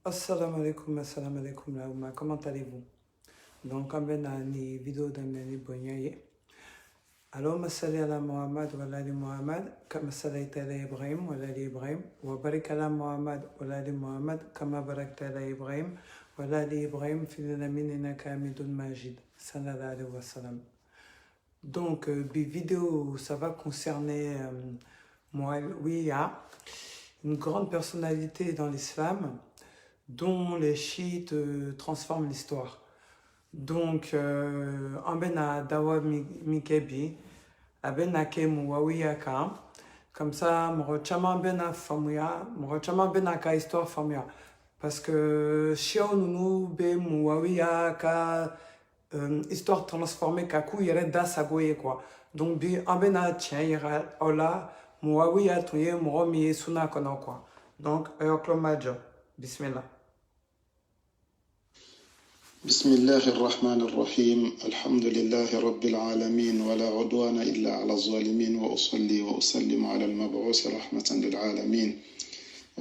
Assalamu alaikum Laouma, comment allez-vous? Donc, on a une vidéo d'Amani Bonyaye. Allahumma salli ala Muhammad wa ala ali Muhammad, kama sallaita ala Ibrahim wa ala ali Ibrahim, wa barik ala Muhammad wa ala ali Muhammad, kama barakta ala Ibrahim wa ala ali Ibrahim, fil alamin innaka hamidun majid. Sallallahu alayhi wa sallam. Donc, vidéo, ça va concerner Muawiyah, une grande personnalité dans l'islam, dont les chiites transforment l'histoire. Donc, en bena dawa mikebi, abena ke Muawiyah ka, comme ça, morochama bena famuya, morochama bena ka histoire famuya. Parce que Shio Nunu be Muawiyah ka histoire transformée kaku yere da sagoye quoi. Donc, bi en bena tien yera ola Muawiyah tuye moromi suna kono quoi. Donc, Ayoklomajo, bismillah. بسم الله الرحمن الرحيم الحمد لله رب العالمين ولا عدوان إلا على الظالمين وأصلي وأسلم على المبعوث رحمة للعالمين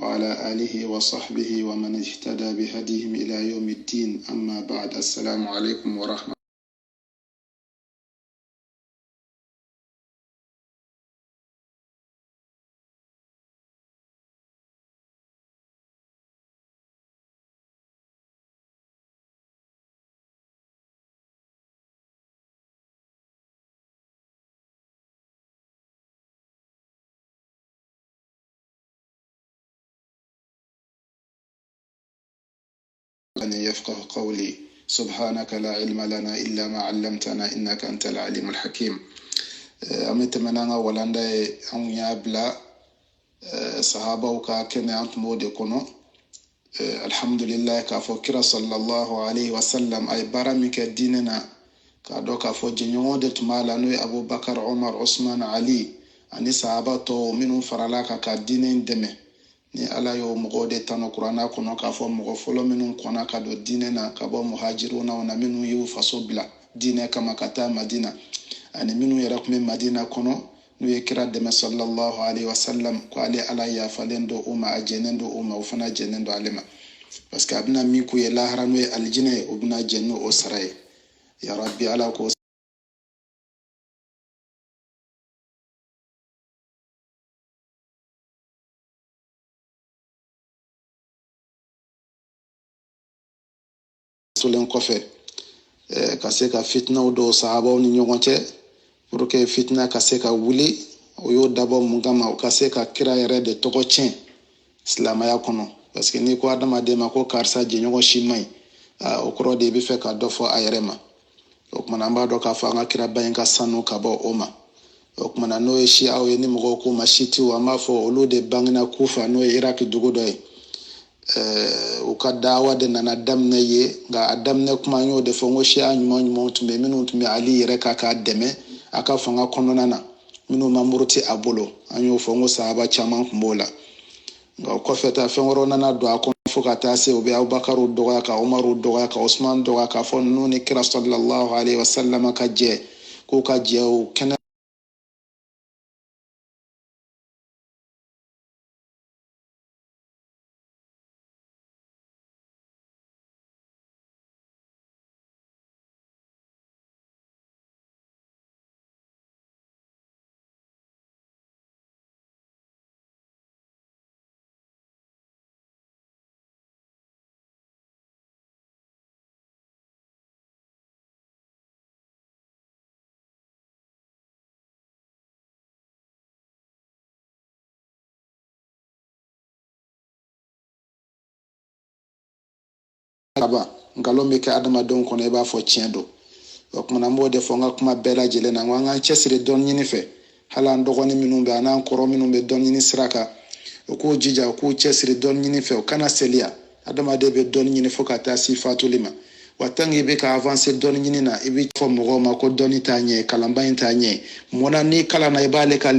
وعلى آله وصحبه ومن اهتدى بهديهم إلى يوم الدين أما بعد السلام عليكم ورحمة أن يفقه قولي سبحانك لا علم لنا إلا ما علمتنا إنك أنت العليم الحكيم أمتمنى ولندا أن يابلا صحابة وكا كنا أنت مودي كنو الحمد لله كافوكرا صلى الله عليه وسلم أي برامك ديننا كادو كافو جنيو دل تمالا نوي أبو بكر عمر عثمان علي أني صحابة تو منو فرلاكا كدينين دمي ni ala yo mɔgɔ de tano kurana kɔnɔ k'a fɔ mɔgɔ fɔlɔ minnu kɔnna ka don diinɛ na ka bɔ muhajiruna na minnu y'u faso bila diinɛ kama ka taa madina ani minnu yɛrɛ tun bɛ madina kɔnɔ n'u ye kira dɛmɛ sallallahu alaihi wasallam ko ale ala yafalen don u ma a jɛnnen don u ma o fana jɛnnen don ale ma parce que a bɛna min k'u ye lahara n'o ye alijinɛ ye o bɛna jɛn n'o sara ye ya rabbi ala ko solen kɔfɛ ka se ka fitnaw dɔw sahabaw ni ɲɔgɔn cɛ pour que fitna ka se ka wuli o y'o dabɔ mun kama o ka se ka kira yɛrɛ de tɔgɔ tiɲɛ silamaya kɔnɔ parce que n'i ko adamaden ma ko karisa jɛɲɔgɔn si man ɲi o kɔrɔ de i bɛ fɛ ka dɔ fɔ a yɛrɛ ma o kumana an b'a dɔn k'a fɔ an ka kiraba in ka sanu ka bɔ o ma o kumana n'o ye siyaw ye ni mɔgɔw k'u ma sitiw an b'a fɔ olu de bangena kufa n'o ye iraki dugu dɔ ye u ka dawa de nana daminɛ ye nka a daminɛ kuma y'o de fɔ n ko siya ɲuman tun bɛ minnu tun bɛ ali yɛrɛ ka k'a dɛmɛ a ka fanga kɔnɔna na minnu ma muruti a bolo an y'o fɔ n ko sahaba caman tun b'o la nka o kɔfɛ ta fɛn wɛrɛw nana don a kɔnɔ fo ka taa se u bɛ abubakaru dɔgɔya ka umaru dɔgɔya ka usman dɔgɔya k'a fɔ ninnu ni kira sallallahu alaihi wasallam ka jɛ k'u ka jɛ o kɛnɛ kaba nkalon bɛ kɛ adamadenw kɔnɔ i b'a fɔ tiɲɛ don o kumana n b'o de fɔ n ka kuma bɛɛ lajɛlen na n ko an k'an cɛsiri dɔɔni ɲini fɛ hali an dɔgɔnin minnu bɛ an n'an kɔrɔ minnu bɛ dɔɔni ɲini sira kan o k'u jija u k'u cɛsiri dɔɔni ɲini fɛ u kana seliya adamaden bɛ dɔɔni ɲini fo ka taa si fatuli ma wa tant que i bɛ ka avancer dɔɔni ɲini na i bɛ fɔ mɔgɔw ma ko dɔɔni t'a ɲɛ kalanba in t'a ɲɛ munna n'i kalanna i b'ale ka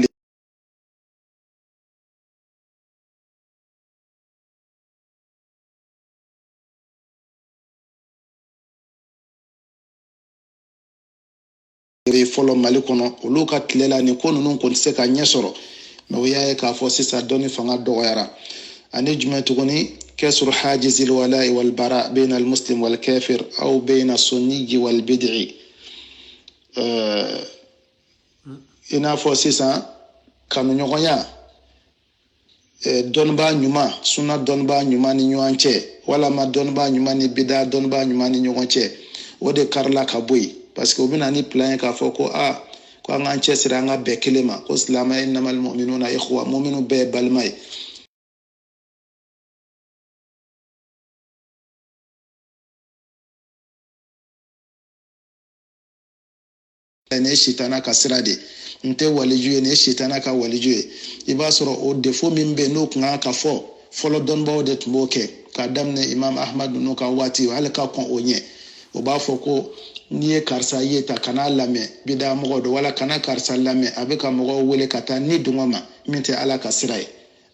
fɔlɔ mali kɔnɔ olu ka tile la nin ko ninnu kɔni tɛ se ka ɲɛ sɔrɔ mais o y'a ye k'a fɔ sisan dɔɔni fanga dɔgɔyara ani jumɛn tuguni كسر حاجز الولاء والبراء بين المسلم والكافر أو بين السني والبدعي ina fo sisan kanu ɲɔgɔnya dɔnnibaa ɲuman sunna dɔnnibaa ɲuman ni ɲɔgɔn cɛ walama dɔnnibaa ɲuman ni bida dɔnnibaa ɲuman ni ɲɔgɔn cɛ o de karila ka bɔ yen parce que o bɛna ni plan ye k'a fɔ ko ko an k'an cɛsiri an ka bɛn kelen ma ko silamɛ innamal mu'minuna ikhwa mu'minu bɛɛ ye balima ye ne shitana ka sira de nte waliju ye ne shitana ka waliju ye i b'a sɔrɔ o defo min bɛ n'o kun kan ka fɔ fɔlɔ dɔnnibaw de tun b'o kɛ k'a daminɛ imam ahmad n'u ka waati hali ka kɔn o ɲɛ o b'a fɔ ko n'i ye karisa ye ta kana lamɛn bida mɔgɔ don wala kana karisa lamɛn a bɛ ka mɔgɔw wele ka taa ni dungɔ ma min tɛ ala ka sira ye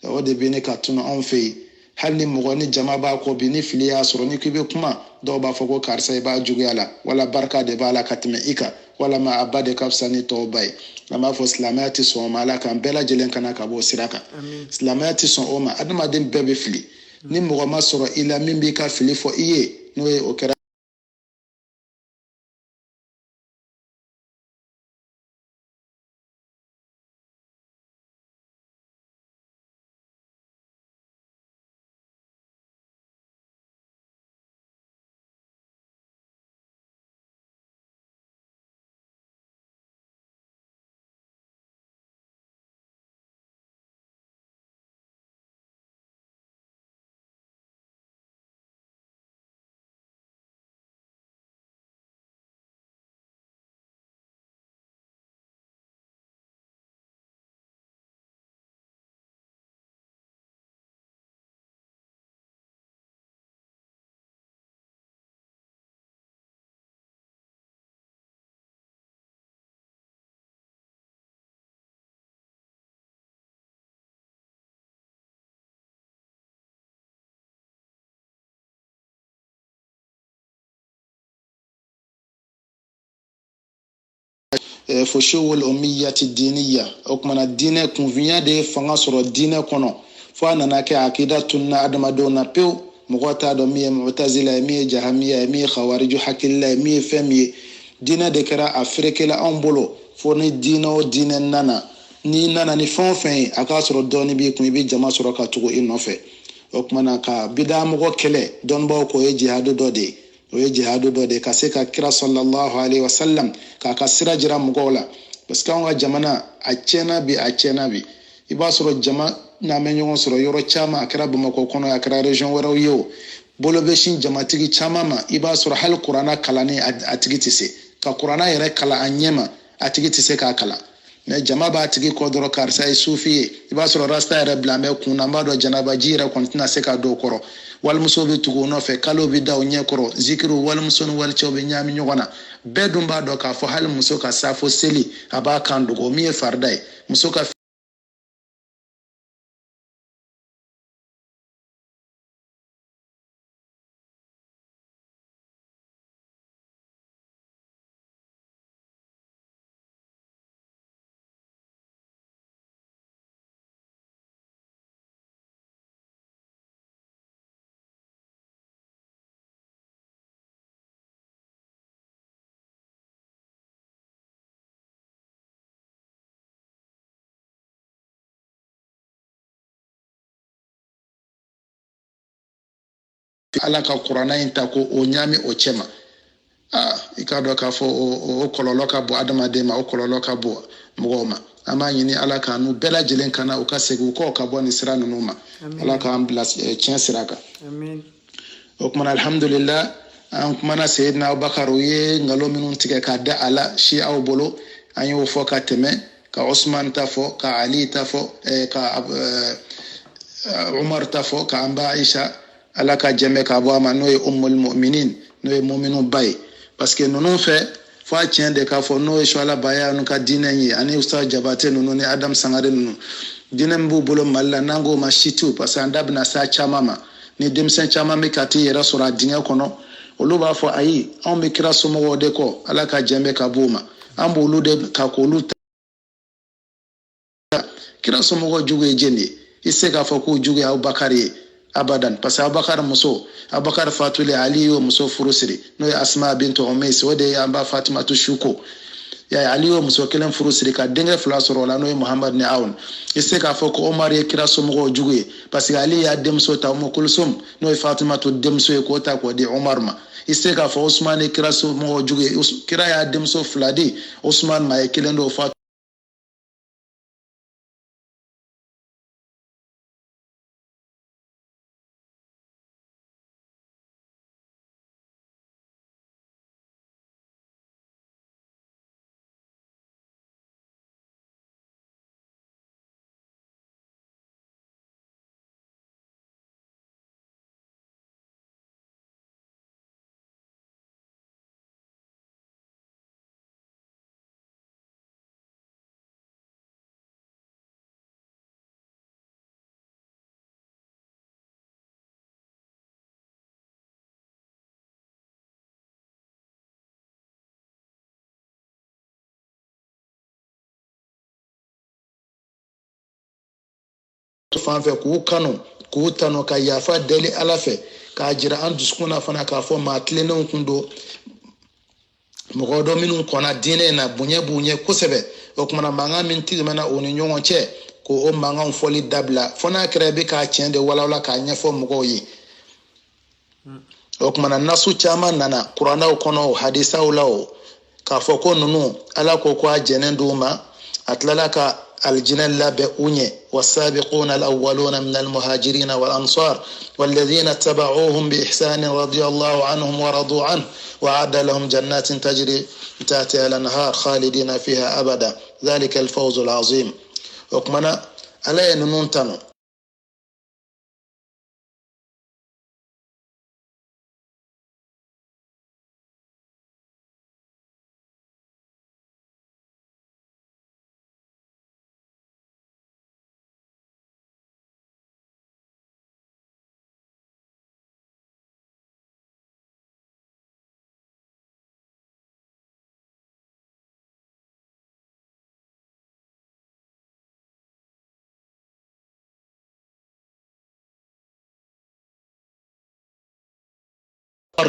o de bɛ ne ka tunu anw fɛ yen hali ni mɔgɔ ni jama b'a kɔ bi ni fili y'a sɔrɔ ni k'i bɛ kuma dɔw b'a fɔ ko karisa i b'a juguya la wala barika de b'a la ka tɛmɛ i kan walama a ba de ka fisa ni tɔw ba ye an b'a fɔ silamɛya tɛ sɔn o ma ala k'an bɛɛ lajɛlen kana ka bɔ o sira kan silamɛya tɛ sɔn o ma adamaden bɛɛ bɛ fili ni mɔgɔ ma sɔrɔ i la min b'i ka fili fɔ i ye n'o ye o kɛra foshuwul ummiyati diniya o kumana diinɛ kunfinya de ye fanga sɔrɔ diinɛ kɔnɔ fo a nana kɛ akida tunna adamadenw na pewu mɔgɔ t'a dɔn min ye mu'tazila ye min ye jahamiya ye min ye khawariju hakilila ye min ye fɛn min ye diinɛ de kɛra a ferekela anw bolo fo ni diinɛ o diinɛ nana n'i nana ni fɛn o fɛn ye a k'a sɔrɔ dɔɔni b'i kun i bɛ jama sɔrɔ ka tugu i nɔfɛ o kumana ka bida mɔgɔ kɛlɛ dɔnnibaw ko o ye jihadu dɔ de ye o ye jihadu dɔ de ka se ka kira sallallahu alaihi wasallam k'a ka sira jira mɔgɔw la parce que anw ka jamana a tiɲɛna bi a tiɲɛna bi i b'a sɔrɔ jama n'an bɛ ɲɔgɔn sɔrɔ yɔrɔ caman a kɛra bamakɔ kɔnɔ a kɛra région wɛrɛw ye o bolo bɛ sin jamatigi caman ma i b'a sɔrɔ hali kuranna kalanni a tigi tɛ se ka kuranna yɛrɛ kalan a ɲɛ ma a tigi tɛ se k'a kalan mais jama b'a tigi kɔ dɔrɔn karisa ye sufi ye i b'a sɔrɔ rasta yɛrɛ bila an bɛ kun na an b'a dɔn janabaji yɛrɛ kɔni tɛna se ka don o kɔrɔ walimuso bɛ tugu o nɔfɛ kalo bɛ da o ɲɛ kɔrɔ zikiru walimuso ni walicɛw bɛ ɲagami ɲɔgɔn na bɛɛ dun b'a dɔn k'a fɔ hali muso ka safo seli a b'a kan dogo min ye farida ye muso ka ala ka kuranna in ta ko o ɲami o cɛ ma i k'a dɔn k'a fɔ o kɔlɔlɔ ka bon adamaden ma o kɔlɔlɔ ka bon mɔgɔw ma an b'a ɲini ala ka n'u bɛɛ lajɛlen kana u ka segin u kɔ ka bɔ nin sira ninnu ma ala k'an bila tiɲɛ sira kan o kumana alhamdulillah an kumana seyidina abubakar u ye nkalon minnu tigɛ k'a da a la si aw bolo an y'o fɔ ka tɛmɛ ka usman ta fɔ ka ali ta fɔ ka umar ta fɔ ka an ba aisha ala ka jɛmɛ ka bɔ a ma n'o ye ummul mu'minin n'o ye mu'minu ba ye parce que ninnu fɛ fo a tiɲɛ de k'a fɔ n'o ye suala baya n'u ka diinɛ ye ani ustaz jabate ninnu ni adam sangare ninnu diinɛ min b'u bolo mali la n'an k'o ma situ parce que an da bɛna s'a caman ma ni denmisɛn caman bɛ ka t'i yɛrɛ sɔrɔ a dingɛ kɔnɔ olu b'a fɔ ayi anw bɛ kira somɔgɔw de kɔ ala ka jɛmɛ ka b'u ma an b'olu de ka k'olu ta kira somɔgɔw jugu ye jɛn de ye i se k'a fɔ k'u jugu ye abubakari ye abadan parce que abakar fatule ali yo muso furusiri no ya asma bintu umays wode ya amba fatima tu shuko ya ali yo muso kelen furusiri ka denge fula soro la no ya muhammad ni aun isse ka foko omar ye kira somo juguye parce que ali ya demso ta mo kulsum no ya fatima tu demso ko ta ko di umar ma isse ka fo usman ye kira somo juguye kira ya demso fuladi usman ma ye kelen do fa fan fɛ k'u kanu k'u tanu ka yafa deli ala fɛ k'a jira an dusukun na fana k'a fɔ maa tilennenw kun don mɔgɔ dɔ minnu kɔnna diinɛ in na bonya b'u ɲɛ kosɛbɛ o kumana mankan min tɛmɛna o ni ɲɔgɔn cɛ k'o mankanw fɔli dabila fo n'a kɛra i bɛ k'a tiɲɛ de walawala k'a ɲɛfɔ mɔgɔw ye o kumana nasu caman nana kurannaw kɔnɔ o hadisaw la o k'a fɔ ko ninnu ala ko a jɛnnen d'u ma a tilala ka الجنة لابئوني والسابقون الأولون من المهاجرين والأنصار والذين تبعوهم بإحسان رضي الله عنهم ورضوا عنه وعد لهم جنات تجري تحتها الأنهار خالدين فيها أبدا ذلك الفوز العظيم وكمنا على نون تنو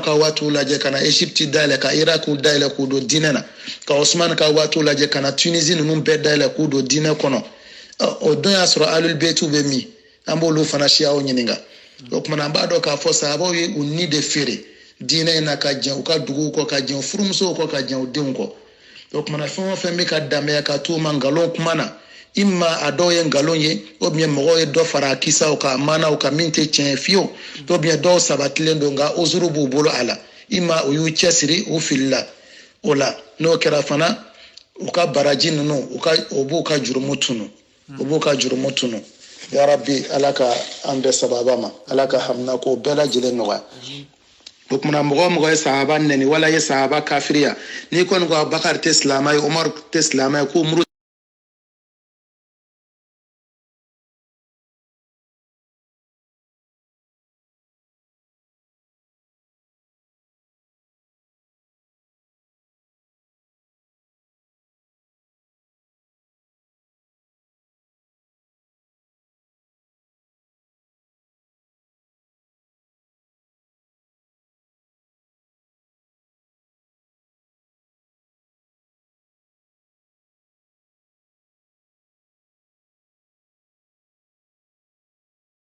ka watu laje kana Egypte dale ka Iraq dale ku do dinena ka Osman ka watu laje kana Tunisie nunu be dale ku do dine kono o don ya soro alul betu be mi ambo lu fana shia o nyininga o kuma na mbado ka fo sahabo yi unni de fere dine na ka jen ka dugu ko ka jen furumso ko ka jen de ko o kuma na fo fe mi ka dame ka tu mangalon kuma na imma adoye ngalonye o bien mogo e do fara kisa o ka mana o ka minte chen fio to bien do sabatlendo nga ozuru bubolo ala imma o yu chesiri o filla ola no kera fana o ka barajin no o ka obu ka jurumutunu obu ka jurumutunu ya rabbi alaka ambe sababama alaka hamna ko bela jile noga dokumana mogo e sahaba neni wala ye sahaba kafiria ni kon ko Abubakar teslama Umar teslama ko umru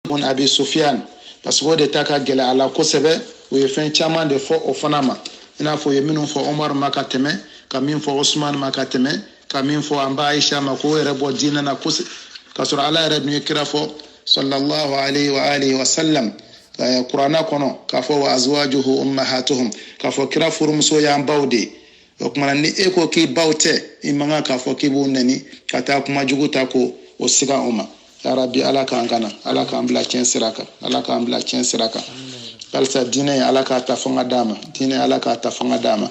mon Abi Sufyan parce que de taka gela ala kosebe o ye fen chaman de fo o fanama ina fo ye minun fo Omar makateme ka min fo Usman makateme ka min fo amba Aisha mako ere bo dina na kos kasura ala ere ni kira fo sallallahu alayhi wa alihi wa sallam qur'ana kono ka fo wa azwajuhu ummahatuhum ka fo kira furum so ya bawde o kuma ni e ko ki bawte imanga ka fo ki bu nani kata kuma juguta ko o siga umma ya rabbi ala ka angana ala ka ambla chen siraka ala ka ambla chen siraka kalsa dine ala ka ta fanga dama dine ala ka ta fanga dama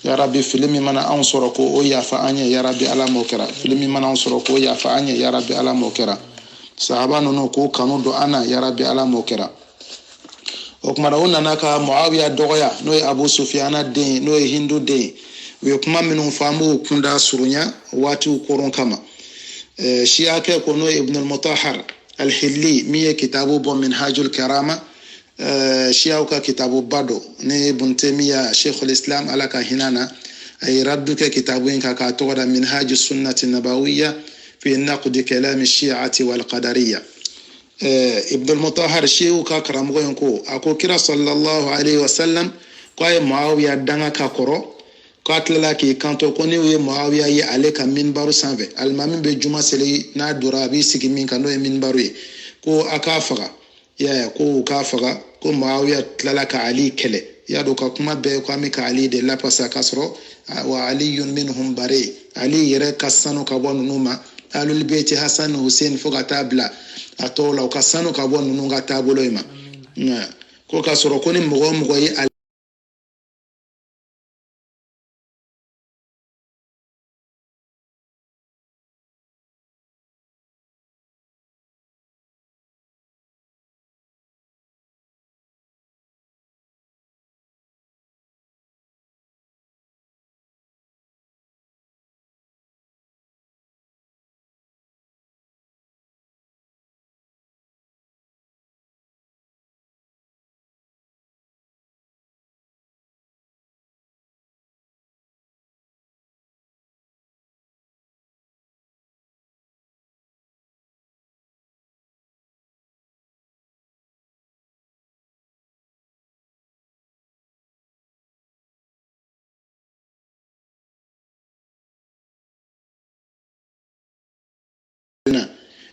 ya rabbi filimi mana an soro ko o ya fa anye ya rabbi ala mo kera filimi mana an soro ko o ya fa anye ya rabbi ala mo kera sahaba no ko kanu do ana ya rabbi ala mo kera o kuma da wonna ka Muawiya dogoya no e Abu Sufyana de no e Hindu de we kuma minun famu kunda surunya watu koron kama Shia ke kono Ibn al-Mutahhar al-Hilli miye kitabu bon Minhajul Karama shiyauka kitabu bado ne buntemiya Sheikhul Islam alaka hinana ay radduke kitabu inka ka toda Minhajus Sunnati Nabawiyya fi naqd kalam ash-Shi'ati wal Qadariyya Ibn al-Mutahhar shiyauka karamugo yanko ako kira sallallahu alayhi wa sallam kwa Muawiya danga ka koro ko atlala ki kanto ko ni we Muawiya yi ale ka minbaru sanve almamin be juma sele na dura bi sigi min kan no minbaru ko akafaga ya ko kafaga ko Muawiya tlala ka Ali kele ya do ka kuma be ko ami ka Ali de la pasa kasro wa aliyun minhum bari Ali yere kasano ka bonu numa alul beyti Hasan Hussein foga tabla atola ka sano ka bonu nunga tabulo ima ko kasro ko ni mugo yi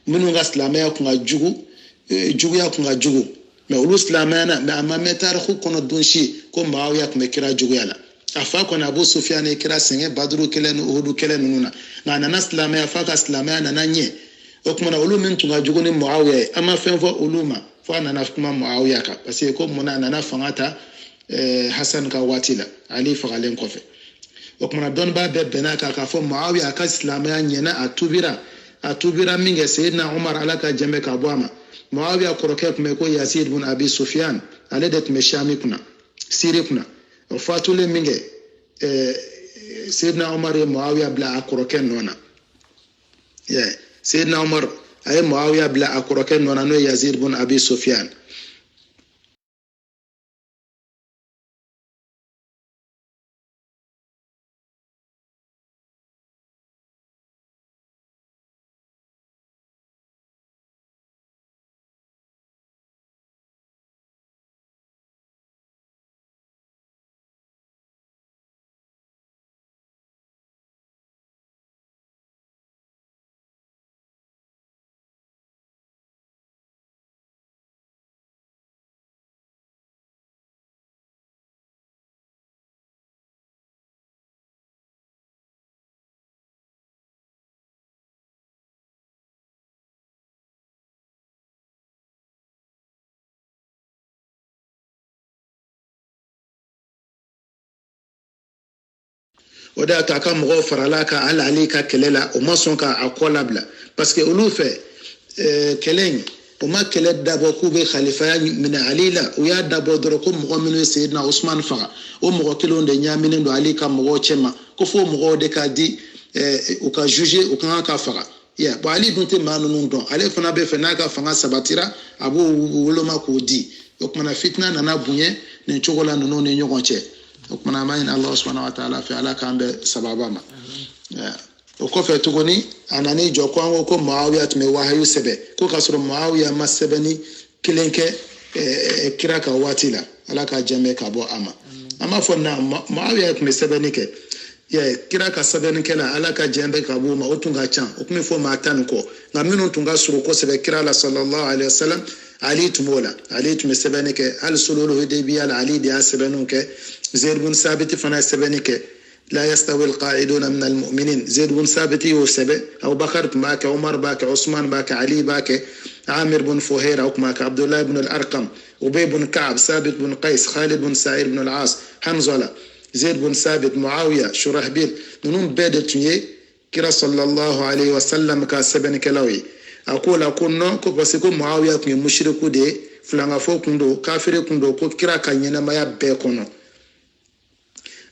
minnu ka silamɛya kun ka jugu juguya kun ka jugu mais olu silamɛya na mais a ma mɛn tariku kɔnɔ don si ko Muawiya kun bɛ kira juguya la a fa kɔni Abu Sufyan ye kira sɛgɛn Baduru kɛlɛ ni Uhudu kɛlɛ ninnu na nka a nana silamɛya fa ka silamɛya nana ɲɛ o tuma na olu min tun ka jugu ni Muawiya ye an ma fɛn fɔ olu ma fo a nana kuma Muawiya kan parce que ko munna a nana fanga ta Hasan ka waati la Ali fagalen kɔfɛ o tuma na dɔnnibaa bɛɛ bɛnna kan k'a fɔ Muawiya a ka silamɛya ɲɛna a tubira min kɛ Seydina Umar ala ka jɛmɛ ka bɔ a ma Muawiya kɔrɔkɛ tun bɛ ko Yazid ibn Abi Sufyan ale de tun bɛ Shami kunna Siri kunna o fatulen min kɛ Seydina Umar ye Muawiya bila a kɔrɔkɛ nɔ na Seydina Umar a ye Muawiya bila a kɔrɔkɛ nɔ na n'o ye Yazid ibn Abi Sufyan o de y'a to a ka mɔgɔw farala kan hali ale ka kɛlɛ la o ma sɔn k'a kɔ labila parce que olu fɛ kɛlɛ in o ma kɛlɛ dabɔ k'u bɛ khalifaya minɛ Ali la u y'a dabɔ dɔrɔn ko mɔgɔ minnu ye Seydina Usman faga o mɔgɔ kelenw de ɲaaminen don Ali ka mɔgɔw cɛ ma ko fo mɔgɔw de ka di u ka juger u kan ka faga bon Ali dun tɛ maa ninnu dɔn ale fana bɛ fɛ n'a ka fanga sabatira a b'o woloma k'o di o kumana fitina nana bonya nin cogo la ninnu ni ɲɔgɔn cɛ o kumana an b'a ɲini Allah subhanahu wa ta'ala fɛ ala k'an bɛ sababa ma o kɔfɛ tuguni a nan'i jɔ ko an ko Muawiya tun bɛ wahayu sɛbɛn ko k'a sɔrɔ Muawiya ma sɛbɛnni kelen kɛ kira ka waati la ala ka jɛmɛ ka bɔ a ma an b'a fɔ na Muawiya tun bɛ sɛbɛnni kɛ kira ka sɛbɛnnikɛla ala ka jɛmɛ ka bɔ o ma o tun ka ca o tun bɛ fɔ maa tan ni kɔ nka minnu tun ka surun kosɛbɛ kira la sallallahu alaihi wa sallam Ali tun b'o la Ali tun bɛ sɛbɛnni kɛ hali sulhul Hudaybiya la Ali de y'a sɛbɛnniw kɛ Zayd bin Sabit fana ye sɛbɛnni kɛ لا يستوي القاعدون من المؤمنين زيد بن ثابت يوسف أو بكر باك عمر باك عثمان باك علي باك عامر بن فهير أو كماك عبد الله بن الأرقم أبي بن كعب ثابت بن قيس خالد بن سعيد بن العاص حنظلة زيد بن ثابت معاوية شرحبيل نون بدت كرا صلى الله عليه وسلم كاسبن كلاوي أقول نو كبسكو معاوية كي مشركو دي فلان فوكندو كافر كندو كو كرا كنينا ما يبكونو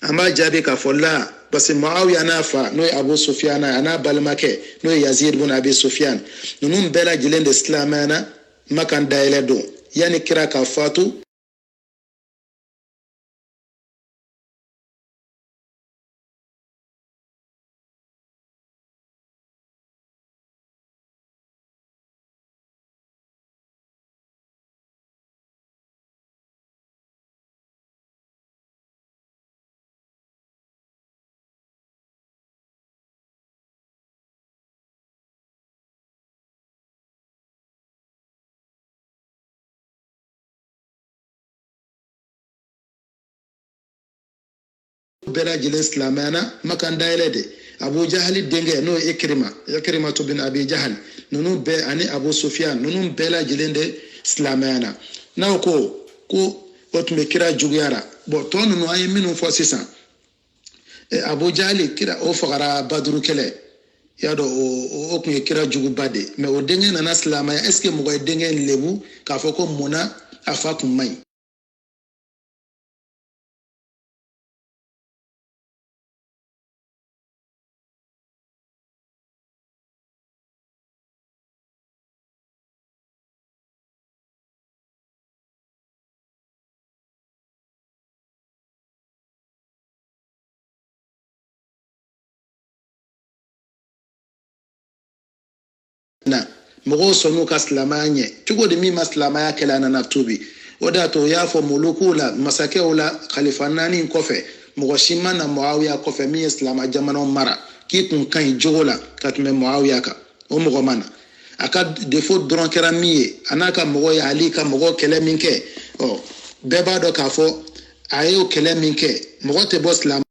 أما جابي كفلا parce que Muawiya n'a fa n'o ye Abu Sufyan a n'a balimakɛ n'o ye Yazid ibn Abi Sufyan ninnu bɛɛ lajɛlen de silamɛyana Makan dayɛlɛ don yani kira ka fatu bɛɛ lajɛlen silamɛyana Makan dayɛlɛ de Abu Jahali denkɛ n'o ye Ikrima bin Abi Jahal ninnu bɛɛ ani Abu Sufyan ninnu bɛɛ lajɛlen de silamɛyana n'aw ko o tun bɛ kira juguyara bon tɔ ninnu an ye minnu fɔ sisan Abu Jahali kira o fagara Baduru kɛlɛ y'a dɔn o tun ye kira juguba de mais o denkɛ nana silamɛya est ce que mɔgɔ ye denkɛ in lebu k'a fɔ ko munna a fa tun man ɲi na mɔgɔw sɔnn'u ka silamɛya ɲɛ cogo di min ma silamɛya kɛlɛ a nana tubi o de y'a to o y'a fɔ mulukuw la masakɛw la khalifa naani kɔfɛ mɔgɔ si ma na Muawiya kɔfɛ min ye silamɛ jamanaw mara k'i kun ka ɲi jogo la ka tɛmɛ Muawiya kan o mɔgɔ ma na a ka défaut dɔrɔn kɛra min ye a n'a ka mɔgɔ ye Ali ka mɔgɔ kɛlɛ min kɛ bɛɛ b'a dɔn k'a fɔ a ye o kɛlɛ min kɛ mɔgɔ tɛ bɔ silamɛ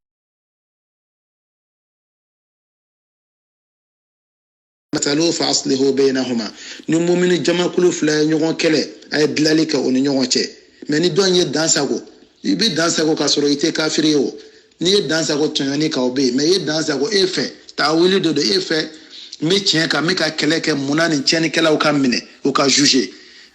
matalo fa aslihu bainahuma ni mu'mini jamakulu fila ye ɲɔgɔn kɛlɛ a ye dilali kɛ o ni ɲɔgɔn cɛ mais ni dɔn ye dansago i bɛ dansago ka sɔrɔ i tɛ kafiri ye o n'i ye dansago tɔɲɔni ka o bɛ yen mais i ye dansago e fɛ taawili de don e fɛ n bɛ tiɲɛ kan n bɛ ka kɛlɛ kɛ munna ni tiɲɛnikɛlaw ka minɛ u ka juger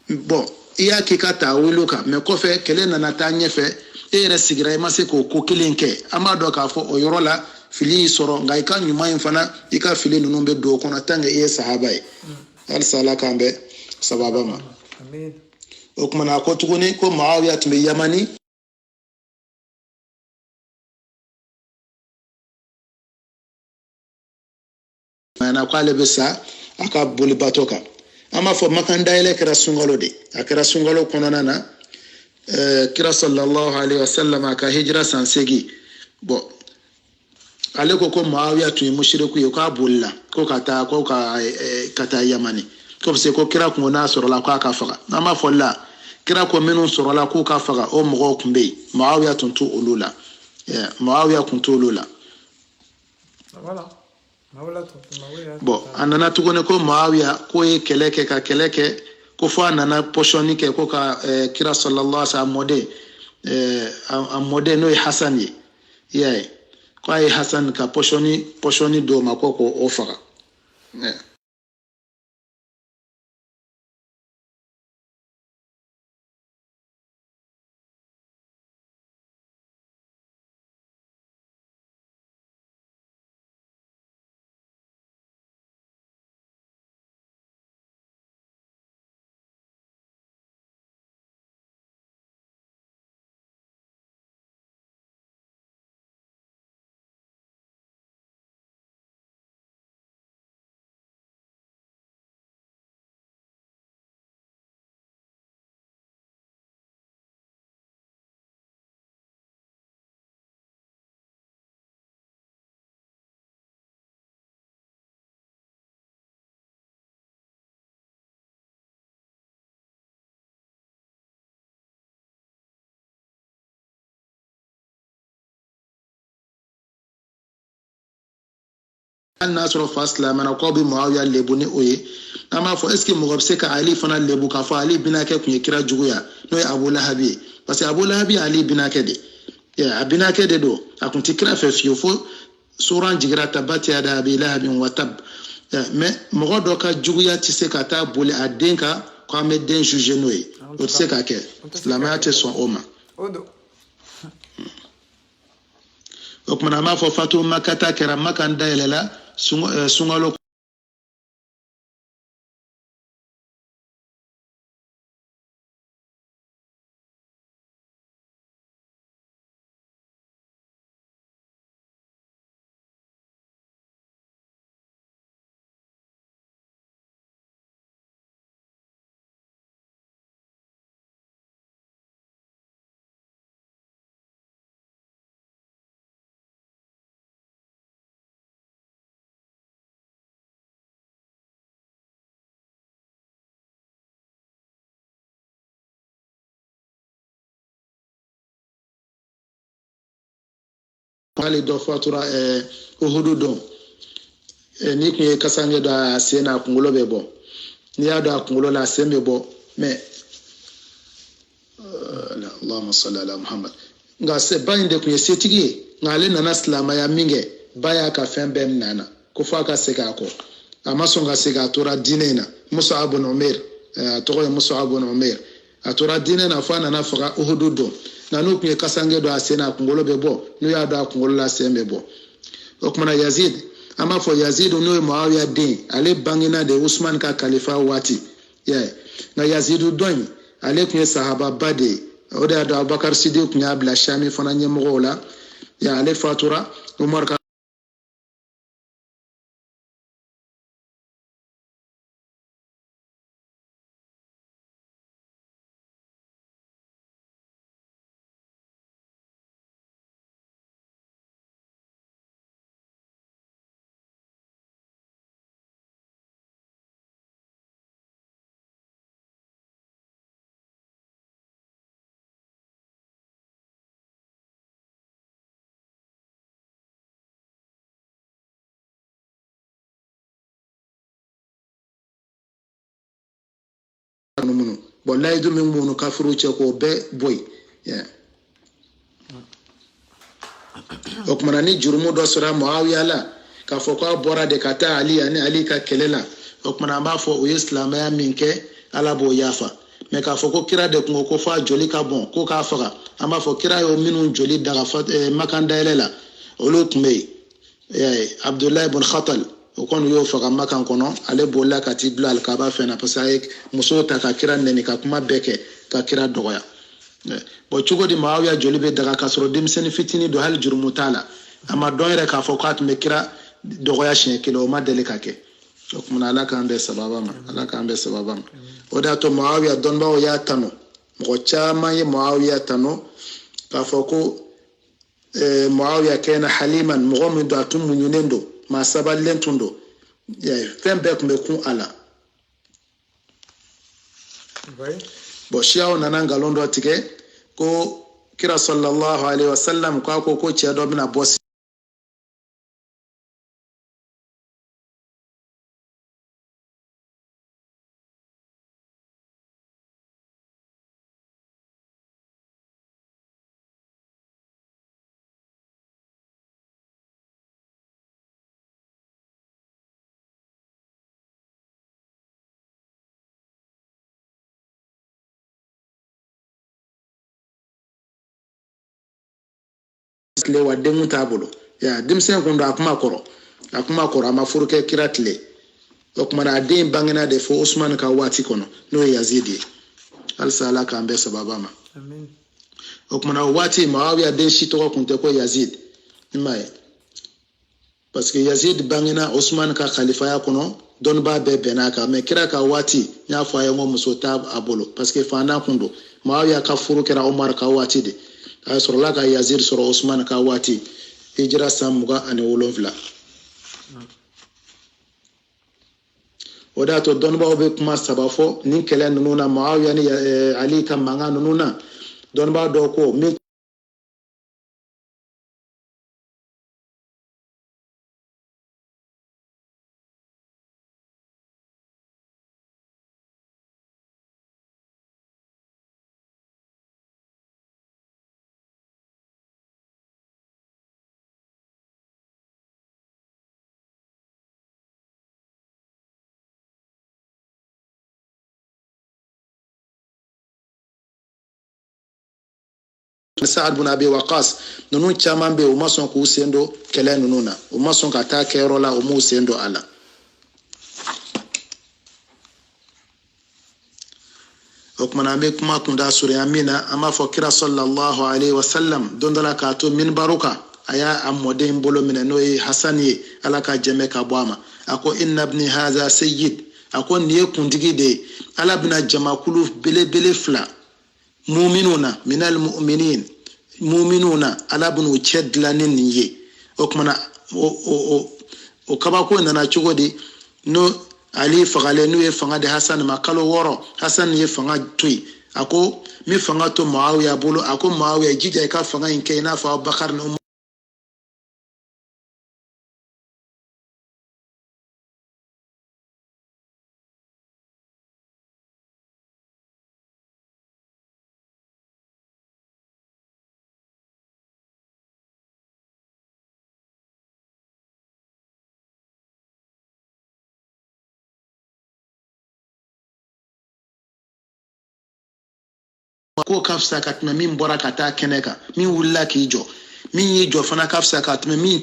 bon i y'a k'i ka taawiliw kan mais kɔfɛ kɛlɛ nana taa ɲɛfɛ e yɛrɛ sigira i ma se k'o ko kelen kɛ an b'a dɔn k'a fɔ o yɔrɔ la fili y'i sɔrɔ nka i ka ɲuman in fana i ka fili ninnu bɛ don o kɔnɔ tant que i ye sahaba ye halisa Ala k'an bɛ sababa ma o kumana a ko tuguni ko Muawiya tun bɛ Yamani mana ko ale bɛ sa a ka bolibato kan an b'a fɔ Makan dayɛlɛ kɛra sunkalo de a kɛra sunkalo kɔnɔna na kira sallallahu alaihi wasallam a ka hijira san 8 bon ale ko Muawiya tun ye mushriku ye k'a bolila ko ka taa Yamani ko parce que ko kira kun n'a sɔrɔla k'a ka faga an b'a fɔ la kira ko minnu sɔrɔla k'u ka faga o mɔgɔw tun bɛ yen Muawiya tun t'o olu la Muawiya tun t'olu la bon a nana tuguni ko Muawiya ko ye kɛlɛ kɛ ka kɛlɛ kɛ ko fɔ a nana pɔsɔni kɛ ko ka kira sallallahu alaihi wasallam a mɔden n'o ye Hasan ye i y'a ye ko a ye Hasan ka pɔsɔni d'o ma ko k'o faga hali n'a sɔrɔ fa silamɛna k'aw bɛ Muawiya lebu ni o ye an b'a fɔ est ce que mɔgɔ bɛ se ka Ali fana lebu k'a fɔ Ali binakɛ tun ye kira juguya n'o ye Abu Lahabi ye parce que Abu Lahabi ye Ali binakɛ de a binakɛ de don a tun tɛ kira fɛ fiyewu fo suran jigira tabati yada Abi Lahabin wa tab mais mɔgɔ dɔ ka juguya tɛ se ka taa boli a den kan k'an bɛ den juger n'o ye o tɛ se ka kɛ silamɛya tɛ sɔn o ma o kuma ma fɔ fatu makata kɛra makan dayɛlɛla sungalo hali dɔ fatura uhudu don ni kun ye kasange dɔ a sen n'a kunkolo bɛ bɔ n'i y'a dɔn a kunkolo la a sen bɛ bɔ mais Allahumma salli ala Muhammad nka ba in de kun ye setigi ye nka ale nana silamaya min kɛ ba y'a ka fɛn bɛɛ minɛ a na ko f'a ka segin a kɔ a ma sɔn ka segin a tora diinɛ in na Mus'ab ibn Umair a tɔgɔ ye Mus'ab ibn Umair a tora diinɛ na f'a nana faga uhudu don nka n'u kun ye kasange dɔ a sen n'a kunkolo bɛ bɔ n'u y'a dɔn a kunkolo la sen bɛ bɔ o kumana Yazid an b'a fɔ Yazid n'o ye Muawiya den ale bangena de Usman ka kalifa waati nka Yazid dɔ in ale kun ye sahababa de ye o de y'a dɔn Abubakar Sidiq kun y'a bila Shami fana ɲɛmɔgɔw la ale fatura Umar ka minnu bon layidu min b'u kafiriw cɛ k'o bɛɛ bɔ yen o kumana ni jurumu dɔ sɔrɔ Muawiya la k'a fɔ k'a bɔra de ka taa Ali ani Ali ka kɛlɛ la o kumana an b'a fɔ o ye silamɛya min kɛ Ala b'o yafa mais k'a fɔ ko kira de kun ko f'a joli ka bɔn ko k'a faga an b'a fɔ kira y'o minnu joli daga Makan dayɛlɛ la olu tun bɛ yen Abdullah ibn Khatal o kɔni y'o faga Makan kɔnɔ ale bolila ka t'i bila Alikaba fɛn na parce que a ye musow ta ka kira nɛni ka kuma bɛɛ kɛ ka kira dɔgɔya bon cogo di Muawiya joli bɛ daga k'a sɔrɔ denmisɛnnin fitinin don hali jurumu t'a la a ma dɔn yɛrɛ k'a fɔ k'a tun bɛ kira dɔgɔya siɲɛ kelen o ma deli ka kɛ o kumana Ala k'an bɛn sababa ma Ala k'an bɛn sababa ma o de y'a to Muawiya dɔnnibagaw y'a tanu mɔgɔ caman ye Muawiya tanu k'a fɔ ko Muawiya kɛna haliman mɔgɔ min don a tun muɲunen don maa sabalilen tun don fɛn bɛɛ tun bɛ kun a la bon siyaw nana nkalon dɔ tigɛ ko kira sallallahu alaihi wasallam k'a ko cɛ dɔ bɛna bɔ tile wa denw t'a bolo denmisɛn kun don a kuma kɔrɔ a ma furu kɛ kira tile o kumana a den bangena de fo Usman ka waati kɔnɔ n'o ye Yazid ye halisa Ala k'an bɛɛ sababa ma o kumana o waati Muawiya den si tɔgɔ kun tɛ ko Yazid i m'a ye parce que Yazid bangena Usman ka kalifaya kɔnɔ dɔnnibaa bɛɛ bɛn'a kan mais kira ka waati n y'a fɔ a ye n ko muso t'a bolo parce que fantan kun don Muawiya ka furu kɛra Umar ka waati de a sɔrɔla ka Yazid sɔrɔ Usman ka waati hijira san 27 o de y'a to dɔnnibaaw bɛ kuma saba fɔ nin kɛlɛ ninnu na Muawiya ni Ali ka mankan ninnu na dɔnnibaa dɔw ko min Sa'ad bin Abi Waqqas nunu caman be o ma sɔn k'u sen don kɛlɛ ninnu na o ma sɔn ka taa kɛyɔrɔ la o m'u sen don a la. O kumana an bɛ kuma kunda surunya min na an b'a fɔ kira sallallahu alaihi wasallam don dɔ la k'a to minbaru kan a y'a mɔden bolo minɛ n'o ye Hasan ye ala ka jɛmɛ ka bɔ a ma a ko inna ibni hadha sayyid a ko nin ye kuntigi de ye ala bɛna jamakulu belebele fila muminuna minal mu'minin muminuna ala bɛn'u cɛ dilan ni nin ye o kumana o kabako nana cogo di no Ali fagalen n'u ye fanga di Hasan ma kalo 6 Hasan ye fanga to yen a ko min fanga to Muawiya bolo a ko Muawiya jija i ka fanga in kɛ i n'a fɔ Abubakar ni Umar ko ka fisa ka tɛmɛ min bɔra ka taa kɛnɛ kan min wulila k'i jɔ min y'i jɔ fana ka fisa ka tɛmɛ min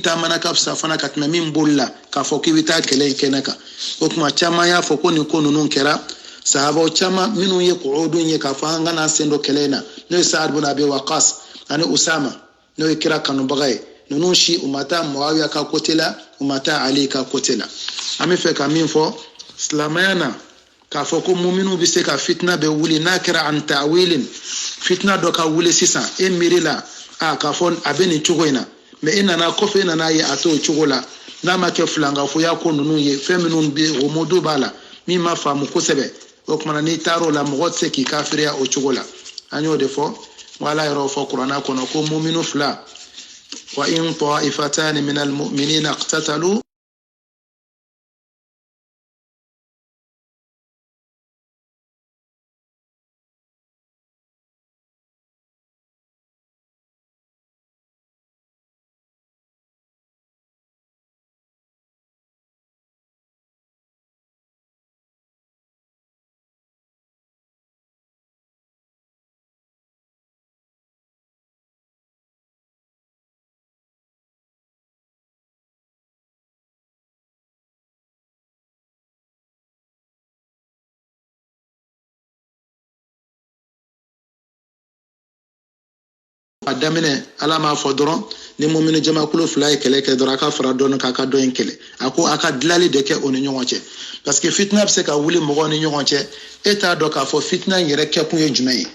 taamana ka fisa fana ka tɛmɛ min bolila k'a fɔ k'i bɛ taa kɛlɛ in kɛnɛ kan o tuma caman y'a fɔ ko nin ko ninnu kɛra sahabaw caman minnu ye qu'udun ye k'a fɔ an kana sen don kɛlɛ in na n'o ye Sa'ad bin Abi Waqqas ani Usama n'o ye kira kanubaga ye ninnu si u ma taa Muawiya ka côté la u ma taa Ali ka côté la an bɛ fɛ ka min fɔ silamɛya na k'a fɔ ko muminu bɛ se ka fitna bɛ wuli n'a kɛra an ta'wilin fitna dɔ ka wuli sisan e miiri la k'a fɔ a bɛ nin cogo in na mais e nana kɔfɛ e nana ye a t'o cogo la n'a ma kɛ filankafoya ko ninnu ye fɛn minnu bɛ o modo b'a la min ma faamu kosɛbɛ o kumana n'i taar'o la mɔgɔ tɛ se k'i kafiriya o cogo la an y'o de fɔ wala yɛrɛ fɔ kuranna kɔnɔ ko muminu fila wa in ta'ifatani minal mu'minina iqtatalu a daminɛ ala m'a fɔ dɔrɔn ni mumini jamakulu fila ye kɛlɛ kɛ dɔrɔn a ka fara dɔɔni k'a ka dɔ in kɛlɛ a ko a ka dilali de kɛ o ni ɲɔgɔn cɛ parce que fitna bɛ se ka wuli mɔgɔw ni ɲɔgɔn cɛ e t'a dɔn k'a fɔ fitna in yɛrɛ kɛkun ye jumɛn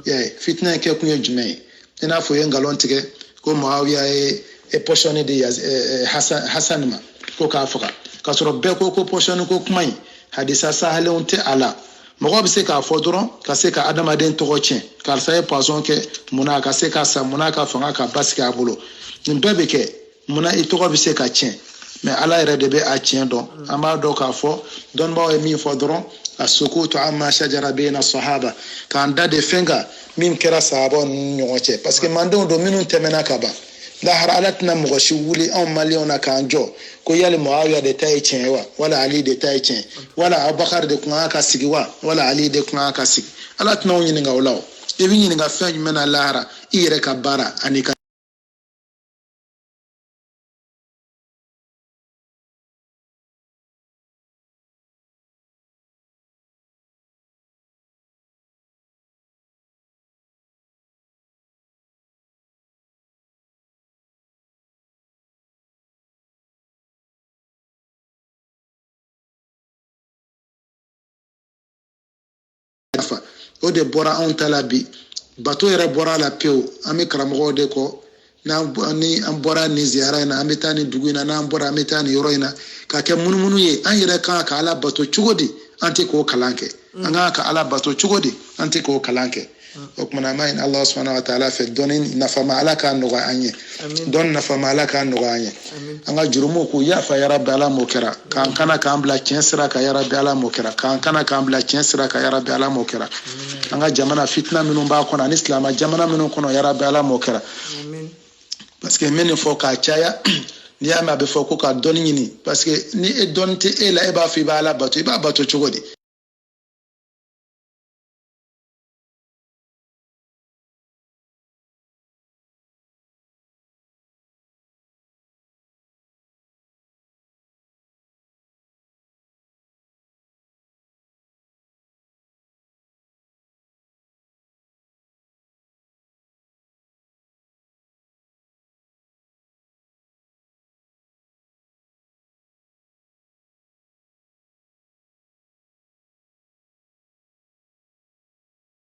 ye fitna in kɛkun ye jumɛn ye i n'a fɔ ye nkalon tigɛ ko Muawiya ye pɔsɔni di Hasan ma ko k'a faga k'a sɔrɔ bɛɛ ko pɔsɔni ko kuma in hadisa sahalenw tɛ a la mɔgɔ bɛ se k'a fɔ dɔrɔn ka se ka adamaden tɔgɔ tiɲɛ karisa ye poisson kɛ munna a ka se ka sa munna a ka fanga ka basigi a bolo nin bɛɛ bɛ kɛ munna i tɔgɔ bɛ se ka tiɲɛ mais ala yɛrɛ de bɛ a tiɲɛ dɔn an b'a dɔn k'a fɔ dɔnnibaaw ye min fɔ dɔrɔn as-sukutu amma shajara bayna sahaba k'an da de fɛn kan min kɛra sahabaw ni ɲɔgɔn cɛ parce que mandenw don minnu tɛmɛna ka ban lahara ala tɛna mɔgɔ si wuli anw maliyɛnw na k'an jɔ ko yali Muawiya de ta ye tiɲɛ wa wala Ali de ta ye tiɲɛ wala Abubakar de kun kan ka sigi wa wala Ali de kun kan ka sigi ala tɛna anw ɲininka o la o i bɛ ɲininka fɛn jumɛn na lahara i yɛrɛ ka baara ani ka o de bɔra anw ta la bi bato yɛrɛ bɔra la pewu an bɛ karamɔgɔw de kɔ ni an bɔra nin ziyara in na an bɛ taa nin dugu in na n'an bɔra an bɛ taa nin yɔrɔ in na ka kɛ munumunu ye an yɛrɛ kan ka ala bato cogo di an tɛ k'o kalan kɛ an kan ka ala bato cogo di an tɛ k'o kalan kɛ o kumana an b'a ɲini ala subhanahu wa ta'ala fɛ dɔnni nafama ala k'a nɔgɔya an ye dɔnni nafama ala k'a nɔgɔya an ye an ka jurumu k'u yafa yarabi ala m'o kɛra k'an kana k'an bila tiɲɛ sira kan yarabi ala m'o kɛra k'an kana k'an bila tiɲɛ sira kan yarabi ala m'o kɛra an ka jamana fitina minnu b'a kɔnɔ ani silamɛ jamana minnu kɔnɔ yarabi ala m'o kɛra parce que n bɛ nin fɔ k'a caya n'i y'a mɛn a bɛ fɔ ko ka dɔnni ɲini parce que ni e dɔnni tɛ e la e b'a fɔ i b'a ala bato i b'a bato cogo di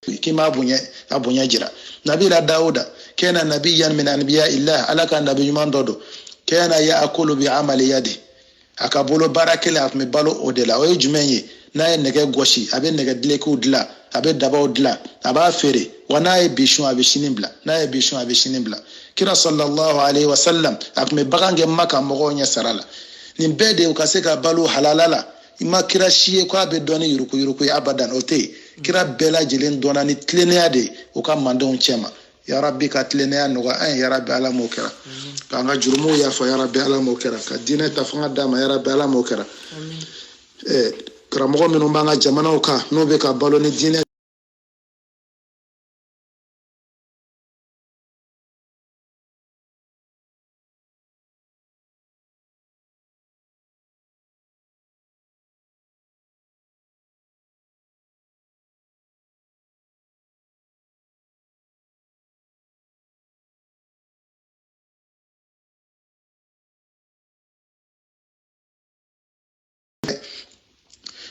kima abunya jira nabila dauda kana nabiyyan min anbiya illah alaka nabi man dodo kana yaakulu bi amali yadi akabolo barakela atme balo odela o jumenye na nege goshi abe nege dleku dla abe daba odla aba fere wana e bishun abe shinibla na e bishun abe shinibla kira sallallahu alaihi wasallam akme bagange maka mogo nya sarala nimbede ukaseka balo halalala ima kira shiye ko abe doni yuruku abadan ote kira bela jilen dona ni tlenea de uka mandon chema ya rabbi ka tlenea noga ya rabbi ala mokera kanga jurumu ya fa ya rabbi ala mokera ka dina tafanga dama ya rabbi ala mokera karamogo minnu b'an ka jamanaw kan n'o bɛ ka balo ni diinɛ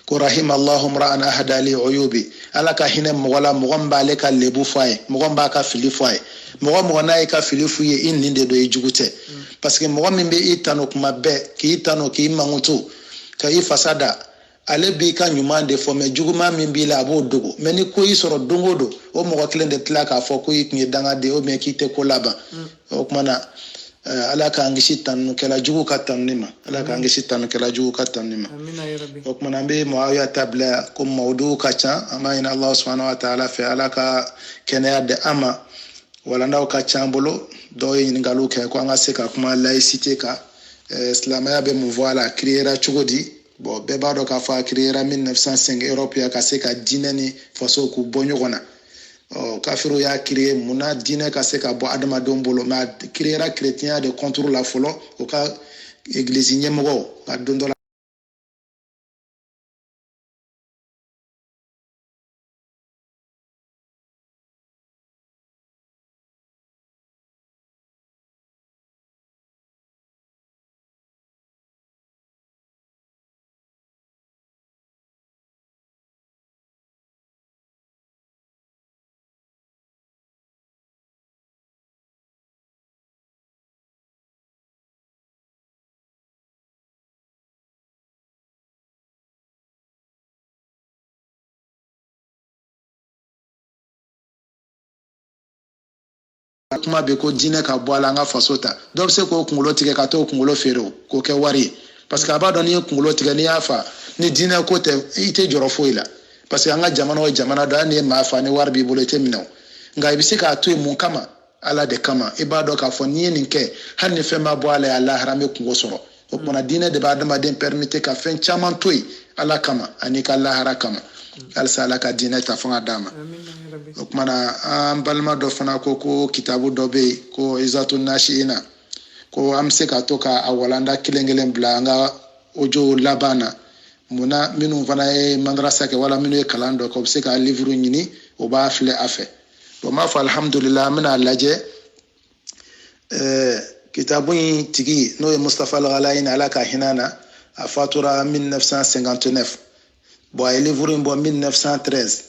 ko rahim allahum ra'an ahada li uyubi ala ka hinɛ mɔgɔ la mɔgɔ b'ale ka lebu fɔ a ye mɔgɔ b'a ka fili fɔ a ye mɔgɔ n'a ye ka fili f'u ye i nin de don i jugu tɛ parce que mɔgɔ min bɛ i tano kuma bɛɛ k'i tano k'i mankutu ka i fasa da ale b'i ka ɲuman de fɔ mɛ juguman min b'i la a b'o dogo mɛ ni ko i sɔrɔ don o don o mɔgɔ kelen de tila k'a fɔ ko i tun ye dangaden o k'i tɛ ko laban o tuma na ala k'an kisi tanukɛla jugu ka tanuni ma ala k'an kisi tanukɛla jugu ka tanuni ma o tuma na an bɛ mɔgɔya tabila ko mawudu ka ca an b'a ɲini ala subhanahu wa ta'ala fɛ ala ka kɛnɛya di an ma walandaw ka ca an bolo dɔw ye ɲininkaliw kɛ ko an ka se ka kuma laïcité kan silamɛya bɛ mun fɔ a la créera cogo di bon bɛɛ b'a dɔn k'a fɔ a créera 1905 Europe ya ka se ka diinɛ ni faso k'u bɔ ɲɔgɔn na kafiru y'a créé munna diinɛ ka se ka bɔ adamadenw bolo mais a créera chrétien de contre la fɔlɔ o ka église ɲɛmɔgɔw ka don dɔ la kuma bɛ ko diinɛ ka bɔ a la an ka faso ta dɔw bɛ se k'o kunkolo tigɛ ka t'o kunkolo feere o k'o kɛ wari ye parce que a b'a dɔn n'i ye kunkolo tigɛ n'i y'a fa ni diinɛ ko tɛ i tɛ jɔrɔ foyi la parce que an ka jamana o jamana dɔ hali n'i ye maa fa ni wari b'i bolo i tɛ minɛ o nka i bɛ se k'a to yen mun kama ala de kama i b'a dɔn k'a fɔ n'i ye nin kɛ hali ni fɛn ma bɔ a la ya lahara an bɛ kungo sɔrɔ o kumana diinɛ de bɛ adamaden permettre ka fɛn caman to yen ala kama ani ka lahara kama halisa ala ka diinɛ ta fanga d'a ma o kumana an balima dɔ fana ko kitabu dɔ bɛ yen ko izatu nashiina ko an bɛ se ka to ka a walanda kelen bila an ka ojo laban na munna minnu fana ye madarasa kɛ wala minnu ye kalan dɔ kɛ u bɛ se ka livre ɲini o b'a filɛ a fɛ bon n b'a fɔ alhamdulillah an bɛna lajɛ kitabu in tigi n'o ye Mustafa Al-Ghalaini ala ka hinɛ na a fatura 1959 bon a ye livre in bɔ 1913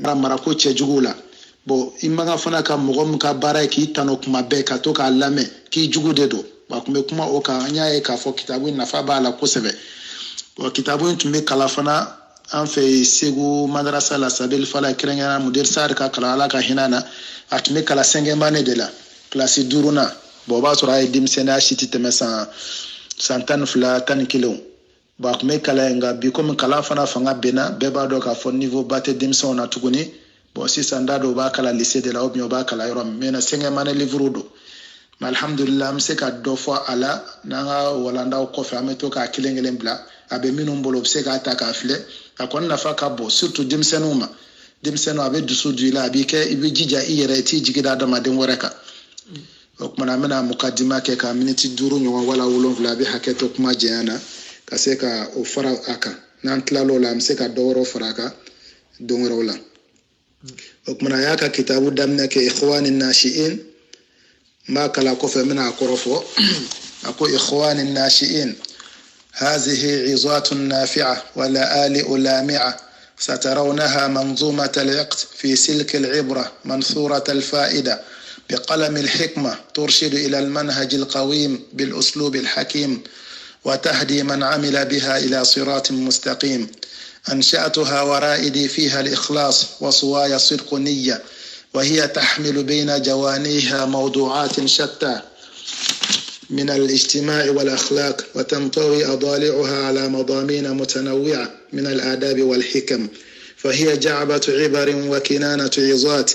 marako cɛjugu la bon i man ka fana ka mɔgɔ min ka baara ye k'i tano kuma bɛɛ ka to k'a lamɛn k'i jugu de don wa tun bɛ kuma o kan an y'a ye k'a fɔ kitabu in nafa b'a la kosɛbɛ bon kitabu in tun bɛ kalan fana an fɛ Segu madarasa la Sabeli Fala kɛrɛnkɛrɛnnenya Mudir Sari ka kalan ala ka hinɛ na a tun bɛ kalan sɛngɛnbane de la kilasi 5nan bon o b'a sɔrɔ a ye denmisɛnninya si tɛ tɛmɛ san 12 11 bon a tun bɛ kalan nka bi komi kalan fana fanga benna bɛɛ b'a dɔn k'a fɔ niveau ba tɛ denmisɛnw na tuguni bon sisan da dɔw b'a kalan lycée de la ou bien o b'a kalan yɔrɔ min mais sɛngɛnbane livre don mais alhamdulillah an bɛ se ka dɔ fɔ a la n'an ka walandaw kɔfɛ an bɛ to k'a kelen bila a bɛ minnu bolo u bɛ se k'a ta k'a filɛ a kɔni nafa ka bon surtout denmisɛnninw ma denmisɛnninw a bɛ dusu don i la a b'i kɛ i bɛ jija i yɛrɛ i t'i jigi da adamaden wɛrɛ kan o kumana an bɛna mukadima kɛ ka miniti 5 ɲɔgɔn wala 7 a bɛ hakɛ to kuma jɛnya na ka se ka o fara a kan n'an tilal'o la an bɛ se ka dɔ wɛrɛw fara a kan don wɛrɛw la o kumana a y'a ka kitabu daminɛ kɛ ikhwani nashi'in ما كلا كفى منها كرفو أقول إخواني الناشئين هذه عظات نافعة ولآلئ لامعة سترونها منظومة العقد في سلك العبرة منثورة الفائدة بقلم الحكمة ترشد إلى المنهج القويم بالأسلوب الحكيم وتهدي من عمل بها إلى صراط مستقيم أنشأتها ورائدي فيها الإخلاص وصوايا صدق نية وهي تحمل بين جوانيها موضوعات شتى من الاجتماع والأخلاق وتنطوي أضالعها على مضامين متنوعة من الآداب والحكم فهي جعبة عبر وكنانة عظات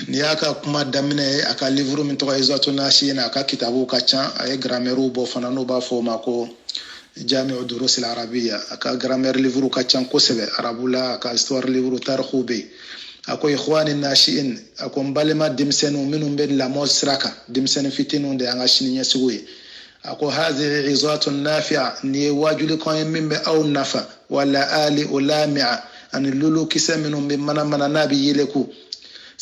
n'i y'a ka kuma daminɛ a ka livre min tɔgɔ Izatu Nashi'in a ka kitabu ka ca a ye grammaire bɔ fana n'u b'a fɔ o ma ko Jami'u Durus al-Arabiyya a ka grammaire livre ka ca kosɛbɛ arabu la a ka histoire livre tarikhu bɛ yen a ko ikhwani nashi'in a ko n balima denmisɛnninw minnu bɛ lamɔ sira kan denmisɛnnin fitininw de y'an ka sini ɲɛsigiw ye a ko hadhihi izatun nafi'a nin ye wajulikan ye min bɛ aw nafa wala ali ulami'a ani lulu kisɛ minnu bɛ mana n'a bɛ yeleku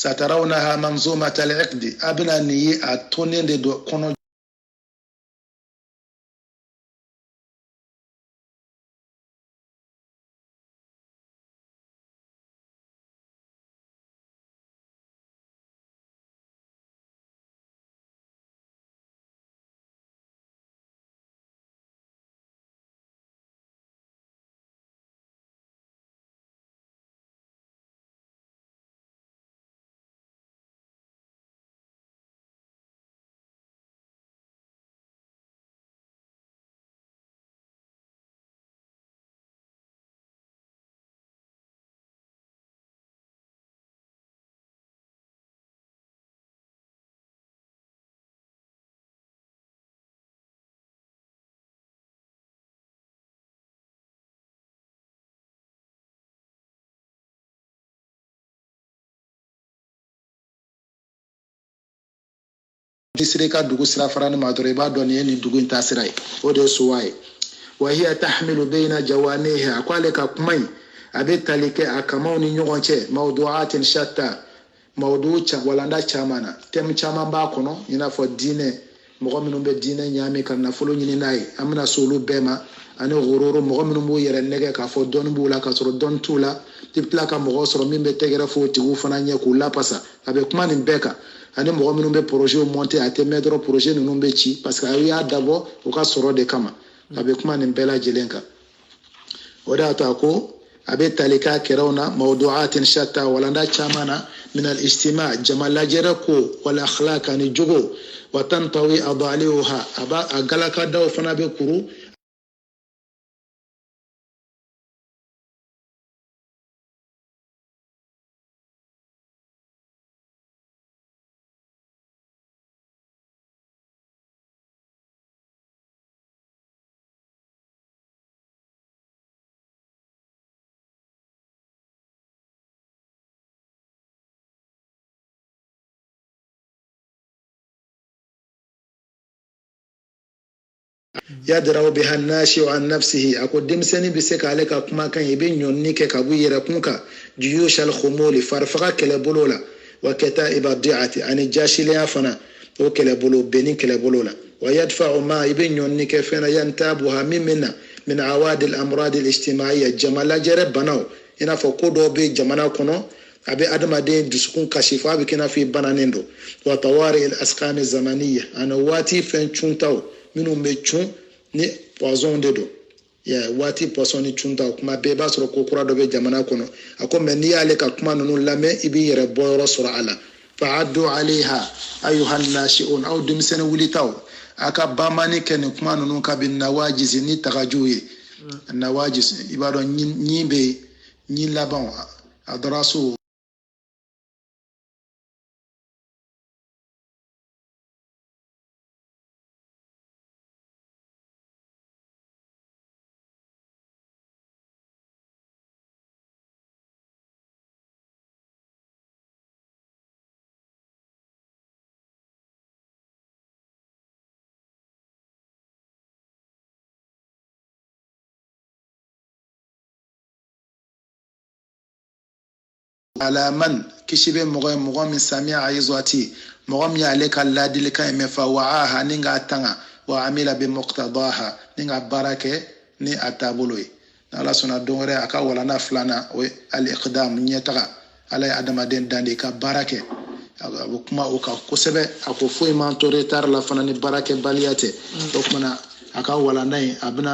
satarawnaha manzumata al-iqdi a bɛna nin ye a tonnen de don kɔnɔ sira ka dugu sira farani ma dɔrɔn i b'a dɔn nin ye nin dugu in ta sira ye o de ye suwa ye wa hiya tahmilu bayna jawaniha a ko ale ka kuma in a bɛ tali kɛ a kamaw ni ɲɔgɔn cɛ mawdu'atin shatta mawdu walanda caman na thème caman b'a kɔnɔ i n'a fɔ diinɛ mɔgɔ minnu bɛ diinɛ ɲaami ka nafolo ɲini n'a ye an bɛna se olu bɛɛ ma ani ghururu mɔgɔ minnu b'u yɛrɛ nɛgɛ k'a fɔ dɔnni b'u la k'a sɔrɔ dɔnni t'u la i bɛ tila ka mɔgɔ sɔrɔ min bɛ tɛgɛrɛ fɔ o tigiw fana ɲɛ k'u lapasa a bɛ kuma nin bɛɛ kan ani mɔgɔ minnu bɛ projet monter a tɛ mɛn dɔrɔn projet ninnu bɛ ci parce que a y'a dabɔ u ka sɔrɔ de kama a bɛ kuma nin bɛɛ lajɛlen kan o de y'a to a ko a bɛ tali k'a kɛrɛw na mawdu'atin shatta walanda caman na min al-ijtima' jama lajɛrɛ ko wal akhlaq ani jogo wa tantawi adaliha a galaka daw fana bɛ kuru yadra'u biha an-nashi'u an nafsihi a ko denmisɛnnin bɛ se k'ale ka kumakan i bɛ ɲɔni kɛ ka bɔ i yɛrɛ kun kan juyush al-khumuli farifaga kɛlɛbolo la wa kata'iba di'ati ani jashilenya fana o kɛlɛbolo bɛnni kɛlɛbolo la wa yadfa'u ma i bɛ ɲɔni kɛ fɛn na yantabuha min bɛ na min awadi al-amrad al-ijtima'iyya jama lajɛrɛ banaw i n'a fɔ ko dɔw bɛ jamana kɔnɔ abe adamaden dusukun kasi fo abe kena fi bananen do wa tawari al asqam zamaniya ana wati fen chuntaw minu me chun ni poison de do ya wati poison ni chuntaw kuma be ba soro ko kura do be jamana kono ako men ni ale ka kuma nunu lame ibi yere boyro sura ala fa'addu alaiha ayuha an-nashi'un aw dimsana wulitaw aka bamani ken kuma nunu ka bin nawajiz ni tagajuye nawajiz ibado nyimbe nyi laban adrasu على من كشب مغا من سميع عيزواتي مغا من يالك اللادي لكا يمفا وعاها نيغا تنغا وعمل بمقتضاها نيغا بركة ني أتابولوي نالا سنة دونغري أكا ولا نفلانا الإقدام نيتغا على أدم دين داندي كا بركة kuma uka kosebe ako foi mantore tar la fana ni barake baliate donc mana aka wala nay abna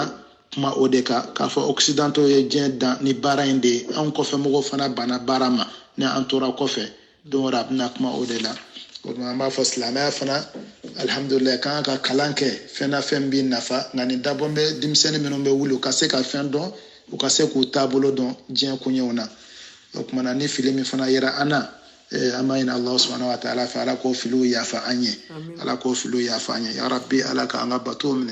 kuma odeka ka fa occidentaux ye jenda ni barainde an ko fe mo fana bana barama ne antora ko fe don rabna kuma odela ko ma fa slama fana alhamdulillah kan ka kalanke fena fembi nafa ngani dabombe dimsene menombe wulu ka se ka fen don u ka se ku tabulo don jien kunyona donc mana ni filimi fana yera ana amaina Allah subhanahu wa ta'ala fa ala ko filu ya fa anye ala ko filu ya fa anye ya rabbi ala ka anga batumne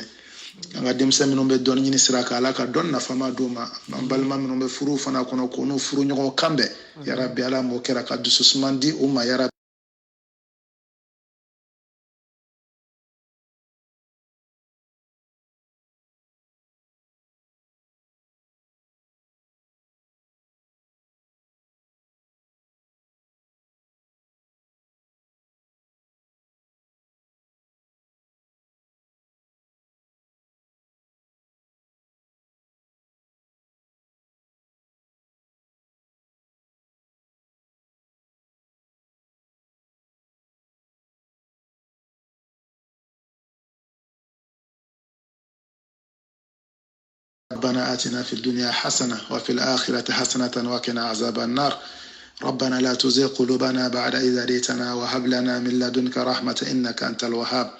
anga demsa mino be don nyini siraka ala ka don na fama duma balma mino be furu fana kono kono furu nyogo kambe ya rabbi ala mo kera ka dususmandi umma ya rabbi ربنا آتنا في الدنيا حسنة وفي الآخرة حسنة وقنا عذاب النار ربنا لا تزغ قلوبنا بعد إذ هديتنا وهب لنا من لدنك رحمة إنك أنت الوهاب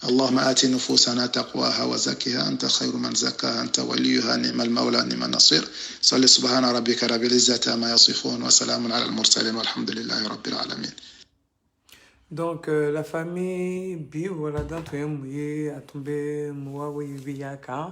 اللهم آت نفوسنا تقواها وزكها أنت خير من زكاها أنت وليها نعم المولى نعم النصير صل سبحان ربك رب العزة ما يصفون وسلام على المرسلين والحمد لله رب العالمين. Donc, la famille Bi, voilà, dans tout le monde, a tombé, moi, oui, Viyaka.